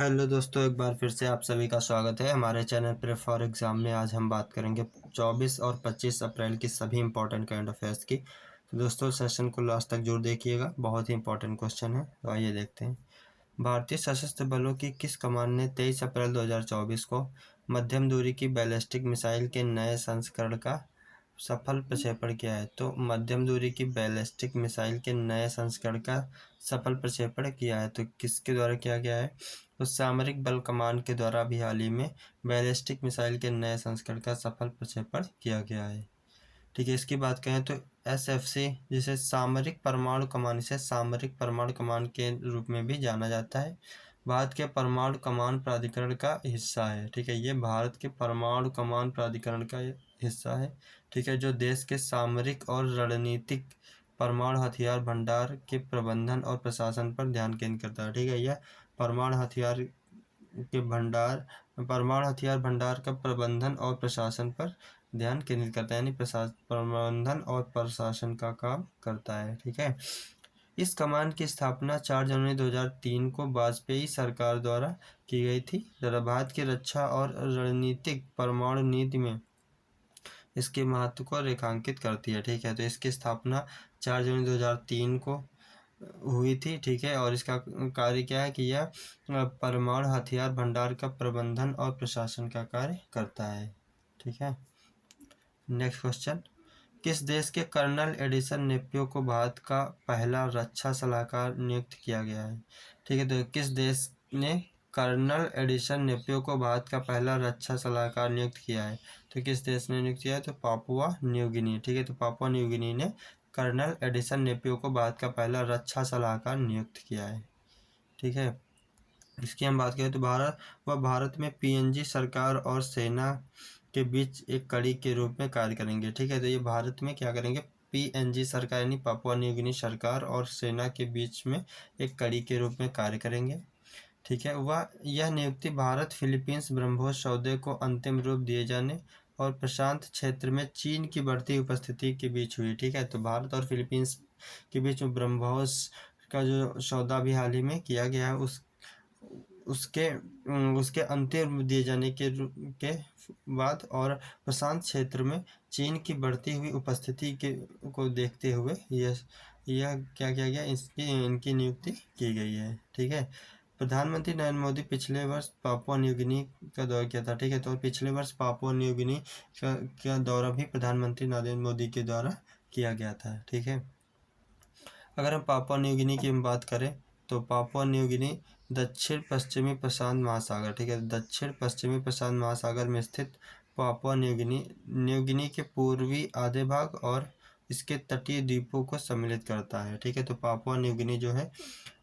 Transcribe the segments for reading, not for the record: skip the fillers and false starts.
Hello दोस्तों, एक बार फिर से आप सभी का स्वागत है हमारे चैनल पर फॉर एग्ज़ाम में। आज हम बात करेंगे 24 और 25 अप्रैल की सभी इंपॉर्टेंट करंट अफेयर्स की। तो दोस्तों सेशन को लास्ट तक जरूर देखिएगा, बहुत ही इंपॉर्टेंट क्वेश्चन है। तो आइए देखते हैं। भारतीय सशस्त्र बलों की किस कमान ने 23 अप्रैल 2024 को मध्यम दूरी की बैलिस्टिक मिसाइल के नए संस्करण का सफल प्रक्षेपण किया है? तो मध्यम दूरी की बैलिस्टिक मिसाइल के नए संस्करण का सफल प्रक्षेपण किया है, तो किसके द्वारा किया गया है? तो सामरिक बल कमान के द्वारा भी हाल ही में बैलिस्टिक मिसाइल के नए संस्करण का सफल प्रक्षेपण किया गया है। ठीक है, इसकी बात करें तो SFC, जिसे सामरिक परमाणु कमान, इसे सामरिक परमाणु कमान के रूप में भी जाना जाता है, भारत के परमाणु कमान प्राधिकरण का हिस्सा है। ठीक है, ये भारत के परमाणु कमान प्राधिकरण का हिस्सा है। ठीक है, जो देश के सामरिक और रणनीतिक परमाणु हथियार भंडार के प्रबंधन और प्रशासन पर ध्यान केंद्रित करता है। ठीक है, यह परमाणु हथियार भंडार का प्रबंधन और प्रशासन पर ध्यान केंद्रित करता है, यानी प्रबंधन और प्रशासन का काम करता है। ठीक है, इस कमान की स्थापना 4 जनवरी 2003 को वाजपेयी सरकार द्वारा की गई थी। भारत की रक्षा और रणनीतिक परमाणु नीति में इसके महत्व को रेखांकित करती है। ठीक है, तो इसकी स्थापना 4 जनवरी 2003 को हुई थी। ठीक है, और इसका कार्य क्या है कि यह परमाणु हथियार भंडार का प्रबंधन और प्रशासन का कार्य करता है। ठीक है, नेक्स्ट क्वेश्चन। किस देश के कर्नल एडिसन नेपियो को भारत का पहला रक्षा सलाहकार नियुक्त किया गया है? ठीक है, तो किस देश ने कर्नल एडिसन नेपियो को भारत का पहला रक्षा सलाहकार नियुक्त किया है? तो किस देश ने नियुक्त किया है? तो पापुआ न्यू गिनी। ठीक है, तो पापुआ न्यू गिनी ने कर्नल एडिसन नेपियो को भारत का पहला रक्षा सलाहकार नियुक्त किया है। ठीक है, इसकी हम बात करें तो भारत में PNG सरकार और सेना के बीच एक कड़ी के रूप में कार्य करेंगे। ठीक है, तो ये भारत में क्या करेंगे? PNG सरकार यानी पापुआ न्यू गिनी सरकार और सेना के बीच में एक कड़ी के रूप में कार्य करेंगे। ठीक है, यह नियुक्ति भारत फिलीपींस ब्रह्मोस सौदे को अंतिम रूप दिए जाने और प्रशांत क्षेत्र में चीन की बढ़ती उपस्थिति के बीच हुई। ठीक है, तो भारत और फिलीपींस के बीच में ब्रह्मोस का जो सौदा भी हाल ही में किया गया है, उसके अंतिम रूप दिए जाने के बाद और प्रशांत क्षेत्र में चीन की बढ़ती हुई उपस्थिति को देखते हुए यह क्या किया गया? इनकी नियुक्ति की गई है। ठीक है, प्रधानमंत्री नरेंद्र मोदी पिछले वर्ष पापुआ न्यू गिनी का दौरा किया था। ठीक है, तो पिछले वर्ष पापुआ न्यू गिनी का दौरा भी प्रधानमंत्री नरेंद्र मोदी के द्वारा किया गया था। ठीक है, अगर हम पापुआ न्यू गिनी की बात करें तो पापुआ न्यू गिनी दक्षिण पश्चिमी प्रशांत महासागर, ठीक है, दक्षिण पश्चिमी प्रशांत महासागर में स्थित पापुआ न्यू गिनी के पूर्वी आधे भाग और इसके तटीय द्वीपों को सम्मिलित करता है। ठीक है, तो पापुआ न्यू गिनी जो है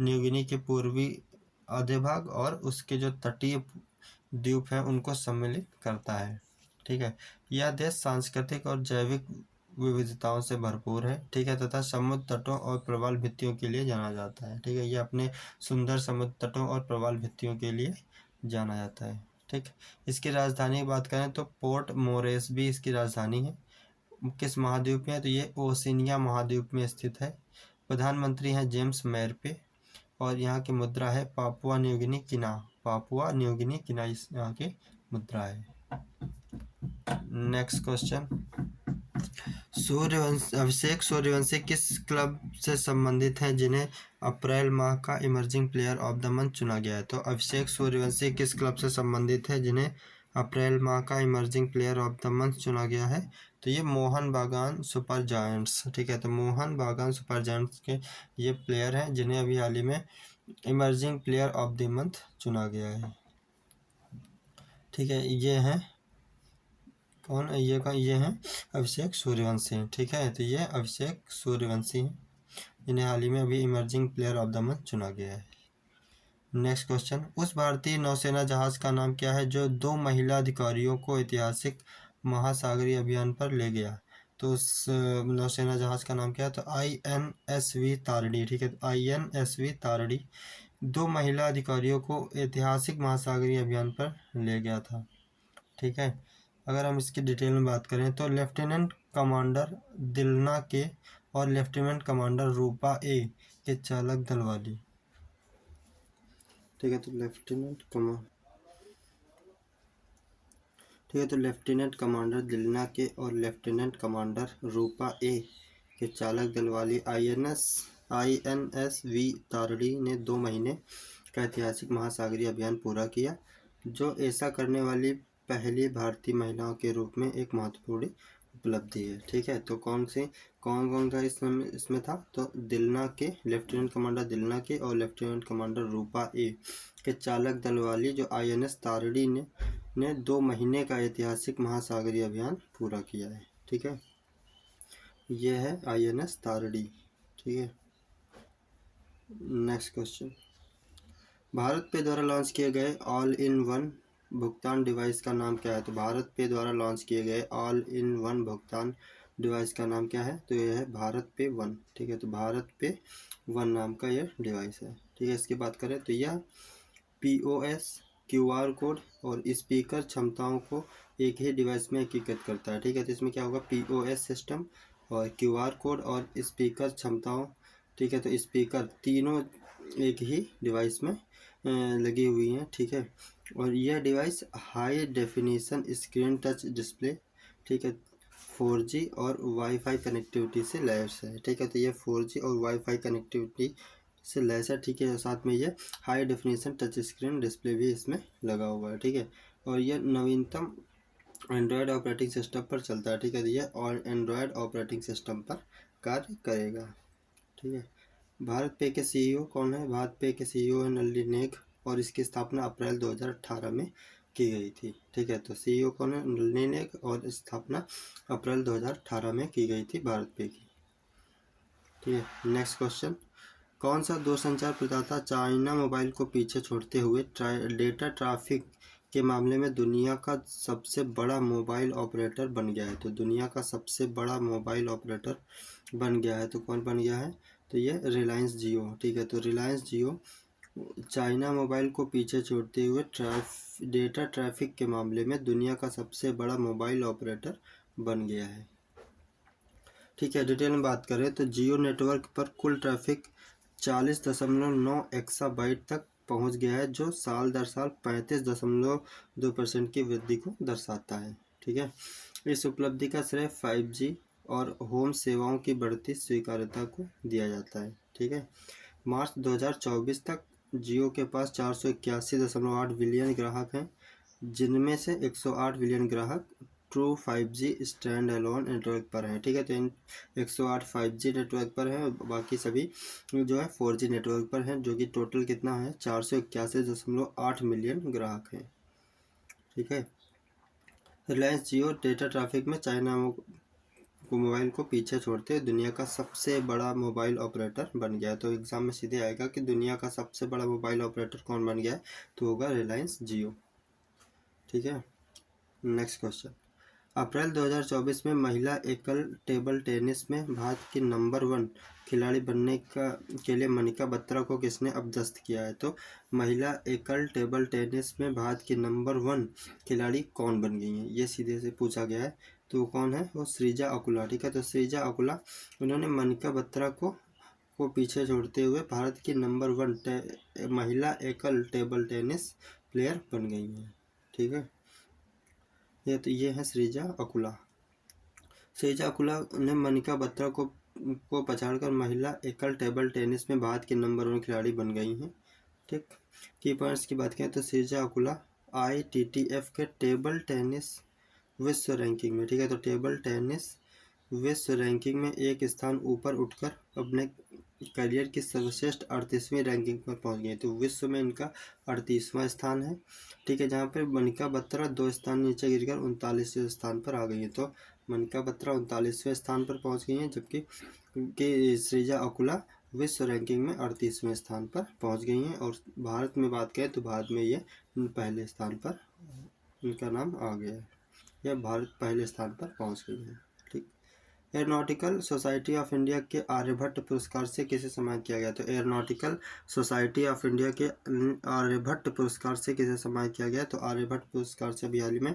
न्यू गिनी के पूर्वी आधे भाग और उसके जो तटीय द्वीप हैं उनको सम्मिलित करता है। ठीक है, यह देश सांस्कृतिक और जैविक विविधताओं से भरपूर है। ठीक है, तथा समुद्र तटों और प्रवाल भित्तियों के लिए जाना जाता है। ठीक है, यह अपने सुंदर समुद्र तटों और प्रवाल भित्तियों के लिए जाना जाता है। ठीक, इसकी राजधानी की बात करें तो पोर्ट मोरेस्बी इसकी राजधानी है। किस महाद्वीप में है? तो ये ओशिनिया महाद्वीप में स्थित है। प्रधानमंत्री हैं जेम्स मैरपे और यहाँ की मुद्रा है पापुआ न्यू गिनी किना। पापुआ न्यू गिनी किना यहाँ की मुद्रा है। Next question. अभिषेक सूर्यवंशी किस क्लब से संबंधित हैं जिन्हें अप्रैल माह का emerging player of the month चुना गया है? तो अभिषेक सूर्यवंशी किस क्लब से संबंधित है जिन्हें अप्रैल माह का emerging player of the month चुना गया है? तो ये मोहन बागान सुपर जायंट्स। ठीक है, तो मोहन बागान सुपर जायंट्स के ये प्लेयर हैं जिन्हें अभी हाल ही में emerging player of the month चुना गया है। ठीक है, ये हैं कौन? ये हैं अभिषेक सूर्यवंशी। ठीक है, तो ये अभिषेक सूर्यवंशी हैं जिन्हें हाल ही में अभी emerging player of the month चुना गया है। Next question. उस भारतीय नौसेना जहाज का नाम क्या है जो 2 महिला अधिकारियों को ऐतिहासिक महासागरीय अभियान पर ले गया? तो उस नौसेना जहाज का नाम क्या है? तो INSV तारड़ी। ठीक है, INSV तारड़ी 2 महिला अधिकारियों को ऐतिहासिक महासागरीय अभियान पर ले गया था। ठीक है, अगर हम इसकी डिटेल में बात करें तो लेफ्टिनेंट कमांडर दिलना के और लेफ्टिनेंट कमांडर रूपा ए के चालक दल वाली। ठीक है, तो लेफ्टिनेंट कमांडर, ठीक है, तो लेफ्टिनेंट कमांडर दिलना के और लेफ्टिनेंट कमांडर रूपा ए के चालक दल वाली INS वी तारड़ी ने 2 महीने का ऐतिहासिक महासागरीय अभियान पूरा किया, जो ऐसा करने वाली पहली भारतीय महिलाओं के रूप में एक महत्वपूर्ण उपलब्धि है। ठीक है, तो कौन कौन था इसमें था, तो दिलना के, लेफ्टिनेंट कमांडर दिलना के और लेफ्टिनेंट कमांडर रूपा ए के चालक दल वाली जो INS तारड़ी ने 2 महीने का ऐतिहासिक महासागरीय अभियान पूरा किया है। ठीक है, ये है INS तारड़ी। ठीक है, नेक्स्ट क्वेश्चन, भारत पे द्वारा लॉन्च किए गए ऑल इन वन भुगतान डिवाइस का नाम क्या है। तो भारत पे द्वारा लॉन्च किए गए ऑल इन वन भुगतान डिवाइस का नाम क्या है, तो यह है भारत पे वन। ठीक है, तो भारत पे वन नाम का यह डिवाइस है। ठीक है, इसकी बात करें तो यह POS, QR कोड और स्पीकर क्षमताओं को एक ही डिवाइस में एकीकृत करता है। ठीक है, तो इसमें क्या होगा, POS सिस्टम और QR कोड और स्पीकर क्षमताओं। ठीक है, तो स्पीकर तीनों एक ही डिवाइस में लगी हुई हैं। ठीक है, और यह device high definition screen touch display, ठीक है, 4G और वाईफाई कनेक्टिविटी से लैस है। ठीक है, तो ये 4G और वाईफाई कनेक्टिविटी से लैस है। ठीक है, साथ में ये high definition touch screen display भी इसमें लगा हुआ है। ठीक है, और यह नवीनतम एंड्रॉयड ऑपरेटिंग सिस्टम पर चलता है। ठीक है, तो यह और एंड्रॉयड ऑपरेटिंग सिस्टम पर कार्य करेगा। ठीक है, भारत पे के CEO कौन है, भारत पे के CEO है नलिनी नेग और इसकी स्थापना अप्रैल 2018 में की गई थी। ठीक है, तो CEO कौन है, नलिनी नेग और स्थापना अप्रैल 2018 में की गई थी भारत पे की। ठीक है, नेक्स्ट क्वेश्चन, कौन सा दूरसंचार प्रदाता चाइना मोबाइल को पीछे छोड़ते हुए डेटा ट्रैफिक के मामले में दुनिया का सबसे बड़ा मोबाइल ऑपरेटर बन गया है। तो दुनिया का सबसे बड़ा मोबाइल ऑपरेटर बन गया है, तो कौन बन गया है, तो ये रिलायंस जियो। ठीक है, तो रिलायंस जियो चाइना मोबाइल को पीछे छोड़ते हुए डेटा ट्रैफिक के मामले में दुनिया का सबसे बड़ा मोबाइल ऑपरेटर बन गया है। ठीक है, डिटेल में बात करें तो जियो नेटवर्क पर कुल ट्रैफिक 40.9 एक्साबाइट तक पहुंच गया है, जो साल दर साल 35.2% की वृद्धि को दर्शाता है। ठीक है, इस उपलब्धि का श्रेय 5G और होम सेवाओं की बढ़ती स्वीकार्यता को दिया जाता है। ठीक है, मार्च 2024 तक जियो के पास 481.8 बिलियन ग्राहक हैं, जिनमें से 108 बिलियन ग्राहक true 5G stand alone network पर हैं। ठीक है, तो इन 108 5G नेटवर्क पर हैं, बाकी सभी जो है 4G नेटवर्क पर हैं, जो कि टोटल कितना है, 481.8 मिलियन ग्राहक हैं। ठीक है, रिलायंस जियो डेटा ट्रैफिक में चाइना मोबाइल को पीछे छोड़ते दुनिया का सबसे बड़ा मोबाइल ऑपरेटर बन गया। तो एग्जाम में सीधे आएगा कि दुनिया का सबसे बड़ा मोबाइल ऑपरेटर कौन बन गया है, तो होगा रिलायंस जियो। ठीक है, नेक्स्ट क्वेश्चन, अप्रैल 2024 में महिला एकल टेबल टेनिस में भारत की नंबर 1 खिलाड़ी बनने के लिए मनिका बत्रा को किसने अपदस्थ किया है। तो महिला एकल टेबल टेनिस में भारत की नंबर 1 खिलाड़ी कौन बन गई हैं, ये सीधे से पूछा गया है। तो वो कौन है, वो श्रीजा अकुला। ठीक है, तो श्रीजा अकुला उन्होंने मनिका बत्रा को पीछे छोड़ते हुए भारत की नंबर 1 महिला एकल टेबल टेनिस प्लेयर बन गई हैं। ठीक है, ये है श्रीजा अकुला। श्रीजा अकुला ने मनिका बत्रा को पछाड़कर महिला एकल टेबल टेनिस में भारत की नंबर 1 खिलाड़ी बन गई हैं। ठीक, की पॉइंट्स की बात करें तो श्रीजा अकुला ITTF के टेबल टेनिस विश्व रैंकिंग में, ठीक है, तो टेबल टेनिस विश्व रैंकिंग में एक स्थान ऊपर उठकर अपने करियर की सर्वश्रेष्ठ 38वीं रैंकिंग पर पहुंच गई। तो विश्व में इनका 38वां स्थान है। ठीक है, जहां पर मनिका बत्रा 2 स्थान नीचे गिरकर 39वें स्थान पर आ गई है। तो मनिका बत्रा 39वें स्थान पर पहुंच गई हैं, जबकि श्रीजा अकुला विश्व रैंकिंग में 38वें स्थान पर पहुंच गई हैं। और भारत में बात करें तो भारत में ये पहले स्थान पर इनका नाम आ गया है, यह भारत पहले स्थान पर पहुंच गई है। ठीक, एयरोनॉटिकल सोसाइटी ऑफ इंडिया के आर्यभट्ट पुरस्कार से किसे सम्मानित किया गया। तो एयरोनॉटिकल सोसाइटी ऑफ इंडिया के आर्यभट्ट पुरस्कार से किसे सम्मानित किया गया। तो आर्यभट्ट पुरस्कार से अभी हाल ही में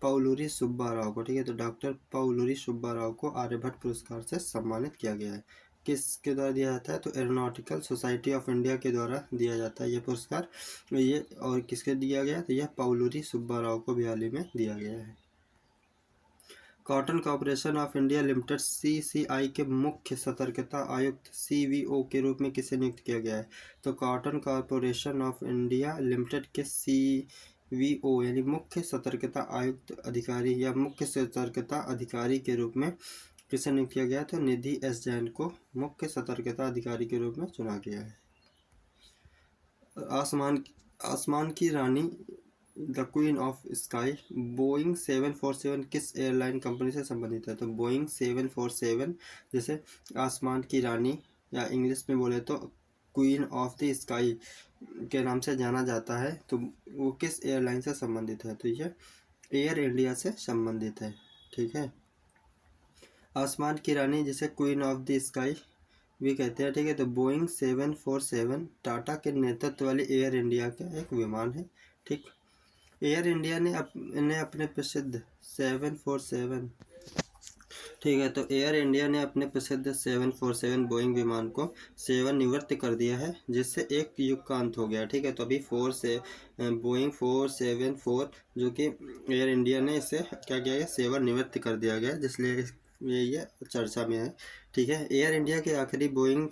पाउलुरी सुब्बा राव को, ठीक है, तो डॉक्टर पाउलुरी सुब्बा राव को आर्यभट्ट पुरस्कार से सम्मानित किया गया है। किसके द्वारा दिया जाता है? तो एरोनॉटिकल सोसाइटी ऑफ इंडिया के द्वारा दिया जाता है ये पुरस्कार। ये और किसके दिया गया? तो यह पाउलुरी सुब्बाराव को भी हाल ही में दिया गया है। Cotton corporation of India limited CCI के मुख्य सतर्कता आयुक्त CVO के रूप में किसे नियुक्त किया गया है? तो cotton corporation of India limited के CVO यानी मुख्य सतर्कता आयुक्त अधिकारी या मुख्य सतर्कता अधिकारी के रूप में किसे नियुक्त किया गया? तो निधि S जैन को मुख्य सतर्कता अधिकारी के रूप में चुना गया है। आसमान की रानी the queen of sky Boeing 747 किस एयरलाइन कंपनी से संबंधित है? तो बोइंग 747 जैसे आसमान की रानी या इंग्लिश में बोले तो क्वीन ऑफ द स्काई के नाम से जाना जाता है, तो वो किस एयरलाइन से संबंधित है? तो यह एयर इंडिया से संबंधित है। ठीक है, आसमान की रानी जिसे क्वीन ऑफ द स्काई भी कहते हैं। ठीक है, तो बोइंग 747 टाटा के नेतृत्व वाली एयर इंडिया का एक विमान है। ठीक, एयर इंडिया ने अपने प्रसिद्ध 747 ठीक है, तो एयर इंडिया ने अपने प्रसिद्ध 747 बोइंग विमान को सेवानिवृत्त कर दिया है, जिससे एक युग का अंत हो गया। ठीक है, तो अभी बोइंग 474 जो कि एयर इंडिया ने इसे क्या किया गया? सेवानिवृत्त कर दिया गया, जिसलिए ये चर्चा में है। ठीक है, एयर इंडिया के आखिरी बोइंग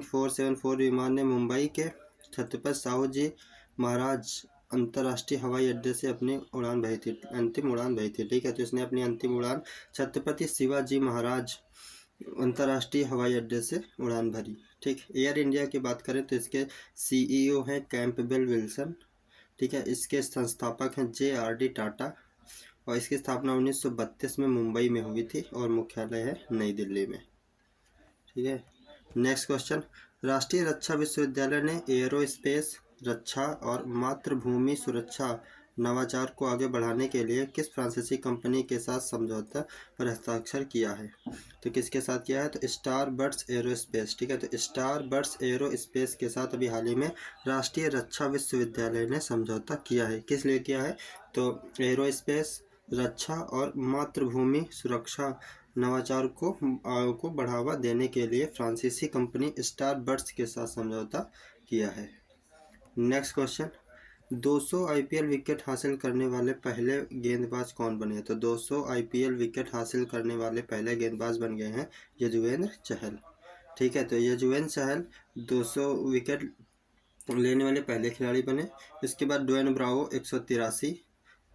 474 विमान ने मुंबई के छत्रपति साहू जी महाराज अंतर्राष्ट्रीय हवाई अड्डे से अपनी उड़ान भरी थी, अंतिम उड़ान भरी थी। ठीक है, तो इसने अपनी अंतिम उड़ान छत्रपति शिवाजी महाराज अंतर्राष्ट्रीय हवाई अड्डे से उड़ान भरी। ठीक, एयर इंडिया की बात करें तो इसके CEO हैं कैंपबेल विल्सन। ठीक है, इसके संस्थापक हैं JRD टाटा और इसकी स्थापना 1932 में मुंबई में हुई थी और मुख्यालय है नई दिल्ली में। ठीक है, नेक्स्ट क्वेश्चन, राष्ट्रीय रक्षा विश्वविद्यालय ने एयरोस्पेस रक्षा और मातृभूमि सुरक्षा नवाचार को आगे बढ़ाने के लिए किस फ्रांसीसी कंपनी के साथ समझौता पर हस्ताक्षर किया है? तो किसके साथ किया है? तो स्टार बर्ड्स एरोस्पेस। ठीक है, तो स्टार बर्ड्स एरोस्पेस के साथ अभी हाल ही में राष्ट्रीय रक्षा विश्वविद्यालय ने समझौता किया है। किस लिए किया है? तो एरोस्पेस रक्षा और मातृभूमि सुरक्षा नवाचार को बढ़ावा देने के लिए फ्रांसीसी कंपनी स्टार बर्ड्स के साथ समझौता किया है। नेक्स्ट क्वेश्चन, 200 IPL विकेट हासिल करने वाले पहले गेंदबाज कौन बने? तो 200 IPL विकेट हासिल करने वाले पहले गेंदबाज बन गए हैं यजुवेंद्र चहल। ठीक है, तो यजुवेंद्र चहल 200 विकेट लेने वाले पहले खिलाड़ी बने। इसके बाद ड्वेन ब्रावो 183,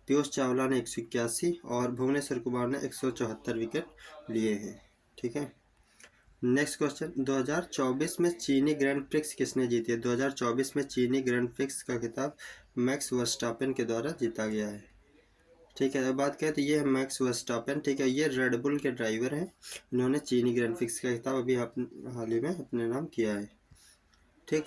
पीयूष चावला ने 181 और भुवनेश्वर कुमार ने 174 विकेट लिए हैं। ठीक है, नेक्स्ट क्वेश्चन, 2024 में चीनी ग्रैंड प्रिक्स किसने जीती है? 2024 में चीनी ग्रैंड प्रिक्स का खिताब मैक्स वर्स्टापेन के द्वारा जीता गया है। ठीक है, अब बात करें तो ये है मैक्स वर्स्टापेन। ठीक है, ये रेडबुल के ड्राइवर हैं, इन्होंने चीनी ग्रैंड प्रिक्स का खिताब अभी हाल ही में अपने नाम किया है। ठीक,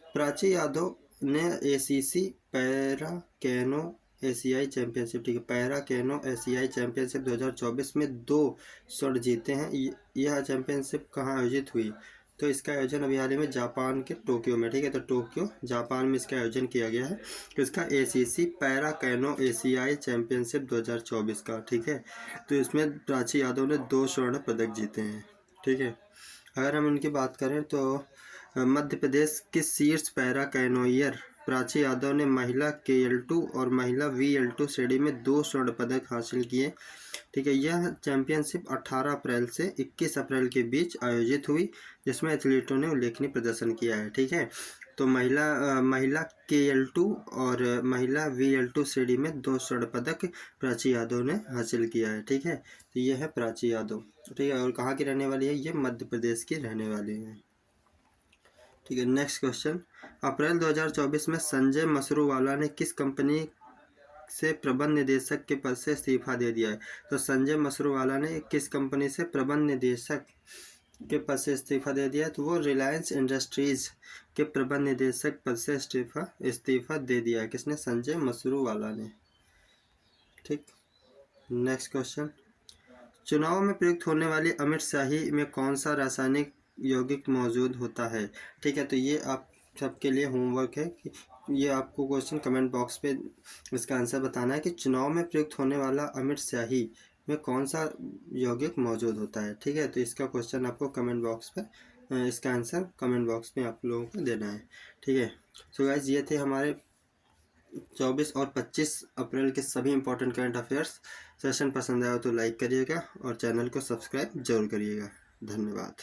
प्राची यादव ने ACC पैरा कैनो एशियाई चैंपियनशिप, ठीक है, पैरा कैनो एशियाई चैंपियनशिप 2024 में 2 स्वर्ण जीते हैं। यह चैंपियनशिप कहाँ आयोजित हुई? तो इसका आयोजन अभी हाल ही में जापान के टोक्यो में। ठीक है, तो टोक्यो जापान में इसका आयोजन किया गया है। तो इसका ACC पैरा कैनो एशियाई चैंपियनशिप 2024 का। ठीक है, तो इसमें प्राची यादव ने 2 स्वर्ण पदक जीते हैं। ठीक है, अगर हम इनकी बात करें तो मध्य प्रदेश की शीर्ष पैरा कैनोइयर प्राची यादव ने महिला KL2 और महिला VL2 श्रेणी में 2 स्वर्ण पदक हासिल किए। ठीक है, यह चैंपियनशिप 18 अप्रैल से 21 अप्रैल के बीच आयोजित हुई, जिसमें एथलीटों ने उल्लेखनीय प्रदर्शन किया है। ठीक है, तो महिला KL2 और महिला VL2 श्रेणी में 2 स्वर्ण पदक प्राची यादव ने हासिल किया है। ठीक है, तो यह है प्राची यादव। ठीक है, और कहाँ की रहने वाली है? ये मध्य प्रदेश की रहने वाली है। ठीक है, नेक्स्ट क्वेश्चन, अप्रैल 2024 में संजय मसरूवाला ने किस कंपनी से प्रबंध निदेशक के पद से इस्तीफा दे दिया है? तो संजय मसरूवाला ने किस कंपनी से प्रबंध निदेशक के पद से इस्तीफा दे दिया? तो वो रिलायंस इंडस्ट्रीज के प्रबंध निदेशक पद से इस्तीफा दे दिया है। किसने? संजय मसरूवाला ने। ठीक, नेक्स्ट क्वेश्चन, चुनाव में प्रयुक्त होने वाली अमृत शाही में कौन सा रासायनिक यौगिक मौजूद होता है? ठीक है, तो ये आप सबके लिए होमवर्क है कि ये आपको क्वेश्चन कमेंट बॉक्स पे इसका आंसर बताना है कि चुनाव में प्रयुक्त होने वाला अमृत शाही में कौन सा यौगिक मौजूद होता है। ठीक है, तो इसका क्वेश्चन आपको कमेंट बॉक्स पे इसका आंसर कमेंट बॉक्स में आप लोगों को देना है। ठीक है, सो गाइज ये थे हमारे 24 और 25 अप्रैल के सभी इंपॉर्टेंट करंट अफेयर्स। सेशन पसंद आया तो लाइक करिएगा और चैनल को सब्सक्राइब जरूर करिएगा। धन्यवाद।